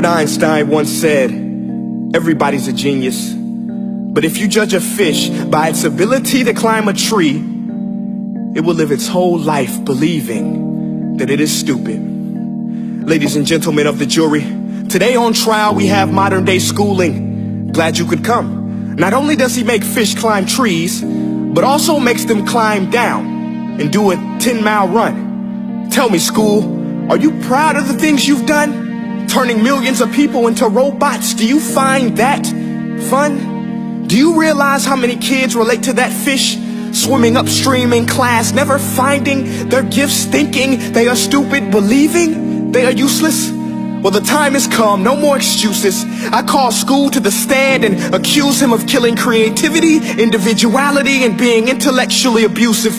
Einstein once said, everybody's a genius, but if you judge a fish by its ability to climb a tree, it will live its whole life believing that it is stupid. Ladies and gentlemen of the jury, today on trial we have modern day schooling. Glad you could come. Not only does he make fish climb trees, but also makes them climb down and do a 10-mile run. Tell me, school, are you proud of the things you've done? Turning millions of people into robots, do you find that fun? Do you realize how many kids relate to that fish? Swimming upstream in class, never finding their gifts, thinking they are stupid, believing they are useless? Well, the time has come, no more excuses. I call school to the stand and accuse him of killing creativity, individuality, and being intellectually abusive.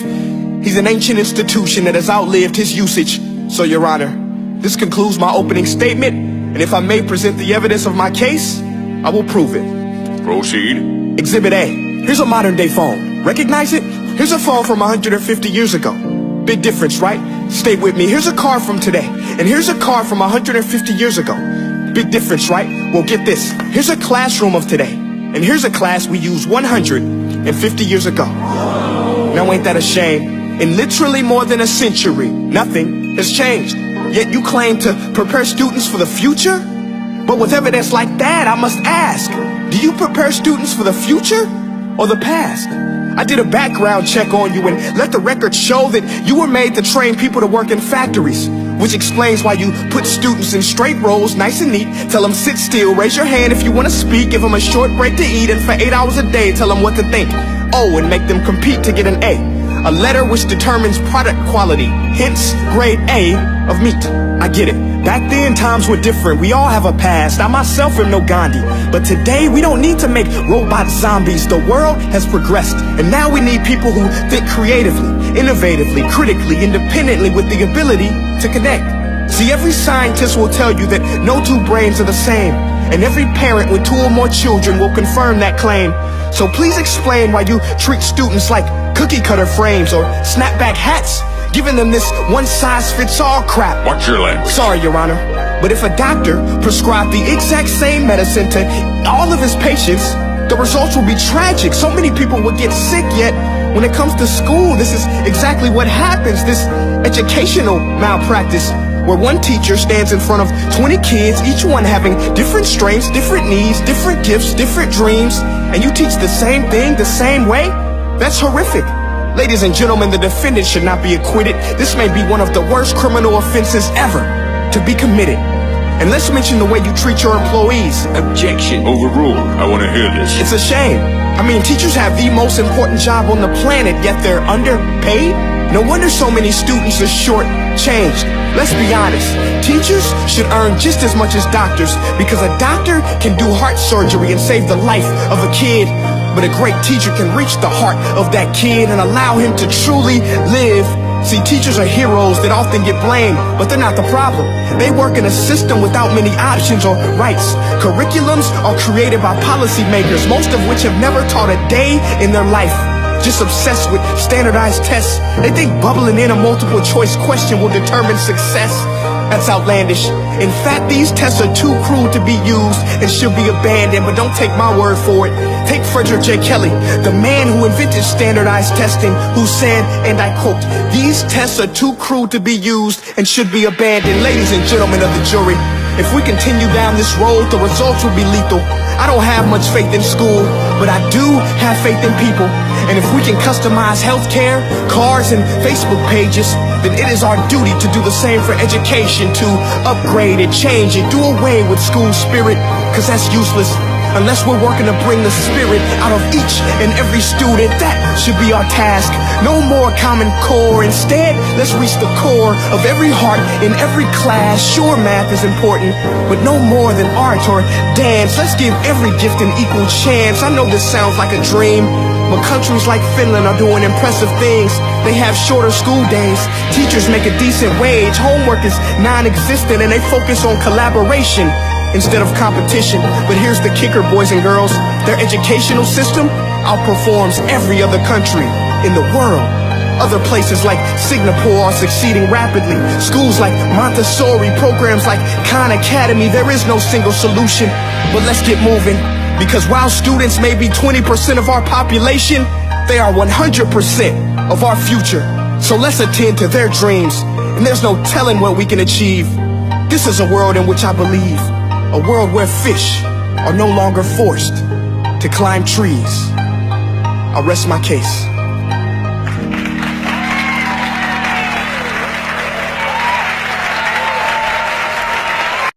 He's an ancient institution that has outlived his usage. So, Your Honor, this concludes my opening statement, and if I may present the evidence of my case, I will prove it. Proceed. Exhibit A. Here's a modern day phone. Recognize it? Here's a phone from 150 years ago. Big difference, right? Stay with me. Here's a car from today, and here's a car from 150 years ago. Big difference, right? Well, get this. Here's a classroom of today, and here's a class we used 150 years ago. Now ain't that a shame? In literally more than a century, nothing has changed. Yet you claim to prepare students for the future? But with evidence like that, I must ask, do you prepare students for the future or the past? I did a background check on you and let the record show that you were made to train people to work in factories, which explains why you put students in straight rows, nice and neat, tell them sit still, raise your hand if you want to speak, give them a short break to eat, and for 8 hours a day tell them what to think. Oh, and make them compete to get an A letter which determines product quality, hence grade A of meat. I get it. Back then, times were different. We all have a past. I myself am no Gandhi. But today, we don't need to make robot zombies. The world has progressed. And now we need people who think creatively, innovatively, critically, independently, with the ability to connect. See, every scientist will tell you that no two brains are the same. And every parent with 2 or more children will confirm that claim. So please explain why you treat students like cookie cutter frames or snapback hats, giving them this one-size-fits-all crap. Watch your language. Sorry, Your Honor, but if a doctor prescribed the exact same medicine to all of his patients, the results will be tragic. So many people will get sick, yet when it comes to school, this is exactly what happens. This educational malpractice, where one teacher stands in front of 20 kids, each one having different strengths, different needs, different gifts, different dreams, and you teach the same thing the same way? That's horrific. Ladies and gentlemen, the defendant should not be acquitted. This may be one of the worst criminal offenses ever to be committed. And let's mention the way you treat your employees. Objection. Overruled. I want to hear this. It's a shame. I mean, teachers have the most important job on the planet, yet they're underpaid? No wonder so many students are short-changed. Let's be honest. Teachers should earn just as much as doctors, because a doctor can do heart surgery and save the life of a kid. But a great teacher can reach the heart of that kid and allow him to truly live. See, teachers are heroes that often get blamed, but they're not the problem. They work in a system without many options or rights. Curriculums are created by policymakers, most of which have never taught a day in their life. Just obsessed with standardized tests. They think bubbling in a multiple choice question will determine success. That's outlandish. In fact, these tests are too cruel to be used and should be abandoned, but don't take my word for it. Take Frederick J. Kelly, the man who invented standardized testing, who said, and I quote, "These tests are too cruel to be used and should be abandoned." Ladies and gentlemen of the jury, if we continue down this road, the results will be lethal. I don't have much faith in school, but I do have faith in people. And if we can customize healthcare, cars, and Facebook pages, then it is our duty to do the same for education, to upgrade it, change it, do away with school spirit, because that's useless. Unless we're working to bring the spirit out of each and every student, that should be our task. No more Common Core. Instead, let's reach the core of every heart in every class. Sure, math is important, but no more than art or dance. Let's give every gift an equal chance. I know this sounds like a dream, but countries like Finland are doing impressive things. They have shorter school days. Teachers make a decent wage. Homework is non-existent, and they focus on collaboration instead of competition. But here's the kicker, boys and girls. Their educational system outperforms every other country in the world. Other places like Singapore are succeeding rapidly. Schools like Montessori, programs like Khan Academy. There is no single solution, but let's get moving. Because while students may be 20% of our population, they are 100% of our future. So let's attend to their dreams, and there's no telling what we can achieve. This is a world in which I believe, a world where fish are no longer forced to climb trees. I'll rest my case.